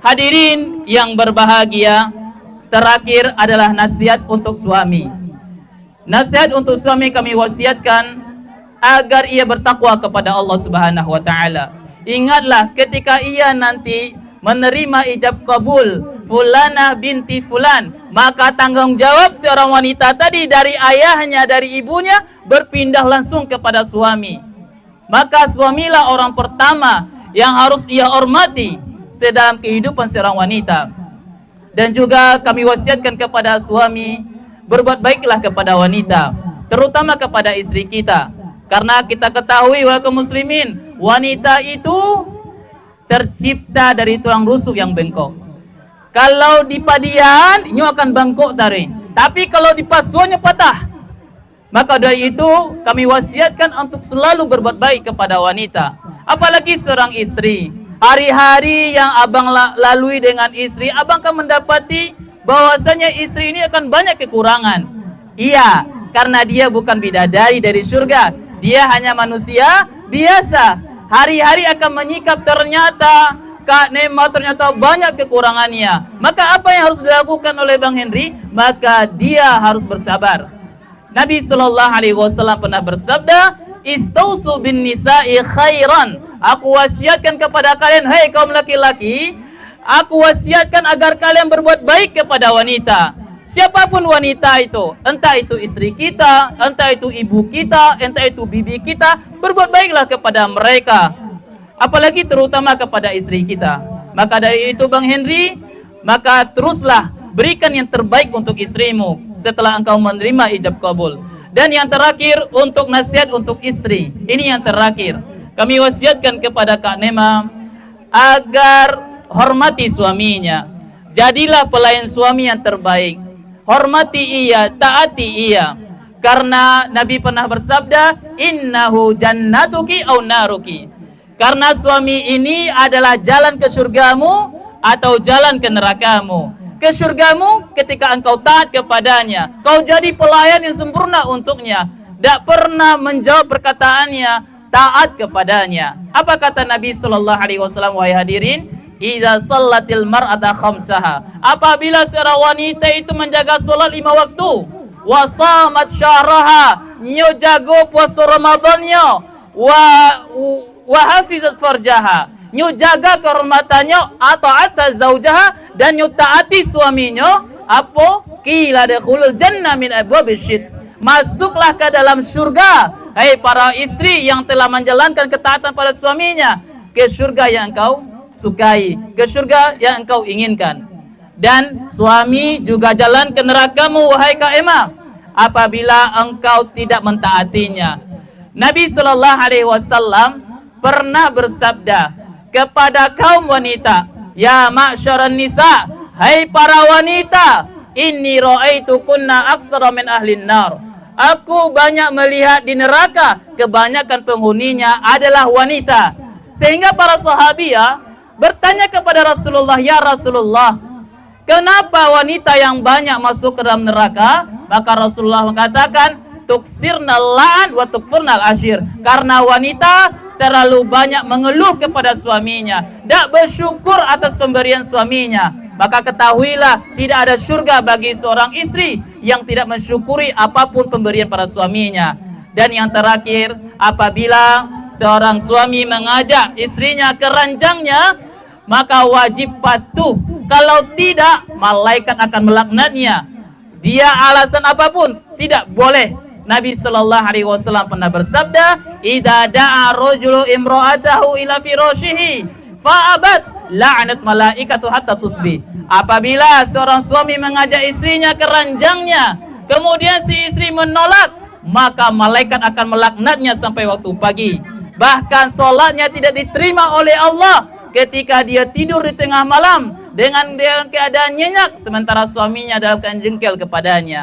Hadirin yang berbahagia, terakhir adalah nasihat untuk suami. Nasihat untuk suami kami wasiatkan agar ia bertakwa kepada Allah Subhanahu wa taala. Ingatlah ketika ia nanti menerima ijab kabul fulanah binti fulan, maka tanggung jawab seorang wanita tadi dari ayahnya, dari ibunya berpindah langsung kepada suami. Maka suamilah orang pertama yang harus ia hormati sedalam kehidupan seorang wanita. Dan juga kami wasiatkan kepada suami, berbuat baiklah kepada wanita, terutama kepada istri kita. Karena kita ketahui wahai kaum muslimin, wanita itu tercipta dari tulang rusuk yang bengkok. Kalau di padian, nyu akan bengkok tadi. Tapi kalau di pasuannya patah. Maka dari itu kami wasiatkan untuk selalu berbuat baik kepada wanita. Apalagi seorang istri. Hari-hari yang abang lalui dengan istri, abang akan mendapati bahwasanya istri ini akan banyak kekurangan. Iya, karena dia bukan bidadari dari surga. Dia hanya manusia biasa. Hari-hari akan menyikap ternyata Kak Nema ternyata banyak kekurangannya. Maka apa yang harus dilakukan oleh Bang Henry? Maka dia harus bersabar. Nabi SAW pernah bersabda, "Istausu bin nisa'i khairan." Aku wasiatkan kepada kalian, hai kaum laki-laki, aku wasiatkan agar kalian berbuat baik kepada wanita. Siapapun wanita itu, entah itu istri kita, entah itu ibu kita, entah itu bibi kita, berbuat baiklah kepada mereka. Apalagi terutama kepada istri kita. Maka dari itu Bang Henry, maka teruslah berikan yang terbaik untuk istrimu setelah engkau menerima ijab kabul. Dan yang terakhir untuk nasihat untuk istri. Ini yang terakhir. Kami wasiatkan kepada Kak Nema agar hormati suaminya. Jadilah pelayan suami yang terbaik. Hormati ia, taati ia. Karena Nabi pernah bersabda, "Innahu jannatuki au naruki." Karena suami ini adalah jalan ke surgamu atau jalan ke nerakamu. Ke surgamu ketika engkau taat kepadanya. Kau jadi pelayan yang sempurna untuknya. Tak pernah menjawab perkataannya, taat kepadanya. Apa kata Nabi SAW, wahai hadirin? Idza sallatil mar'ata khamsaha. Apabila seorang wanita itu menjaga salat 5 waktu, wa shamat syahraha, nyo jago puasa Ramadannya, wa hafizat farjaha, nyo jaga kehormatannya, ataat zaujaha, dan nyo taati suaminya, apa? Qila dakhulul jannah min abwabish syit. Masuklah ke dalam surga, hai para istri yang telah menjalankan ketaatan pada suaminya, ke surga yang engkau sukai, ke surga yang engkau inginkan. Dan suami juga jalan ke nerakamu, wahai Kak Emma, apabila engkau tidak mentaatinya. Nabi SAW pernah bersabda kepada kaum wanita, "Ya ma'syaran nisa, hai para wanita, inni ra'aitukunna aktsara min ahlin nar." Aku banyak melihat di neraka kebanyakan penghuninya adalah wanita. Sehingga para sahabiah bertanya kepada Rasulullah, "Ya Rasulullah, kenapa wanita yang banyak masuk ke dalam neraka?" Maka Rasulullah mengatakan, "Tuksirnal la'an wa tukfurnal ashir." Karena wanita terlalu banyak mengeluh kepada suaminya, tidak bersyukur atas pemberian suaminya. Maka ketahuilah, tidak ada surga bagi seorang istri yang tidak mensyukuri apapun pemberian para suaminya. Dan yang terakhir, apabila seorang suami mengajak istrinya ke ranjangnya, maka wajib patuh. Kalau tidak, malaikat akan melaknatnya. Dia alasan apapun, tidak boleh. Nabi SAW pernah bersabda, "Idza da'a rajulu imra'atahu ila firashihi fa'abat la'anat malaikatu hatta tusbih." Apabila seorang suami mengajak istrinya ke ranjangnya, kemudian si istri menolak, maka malaikat akan melaknatnya sampai waktu pagi. Bahkan sholatnya tidak diterima oleh Allah ketika dia tidur di tengah malam dengan keadaan nyenyak, sementara suaminya dalam keadaan jengkel kepadanya.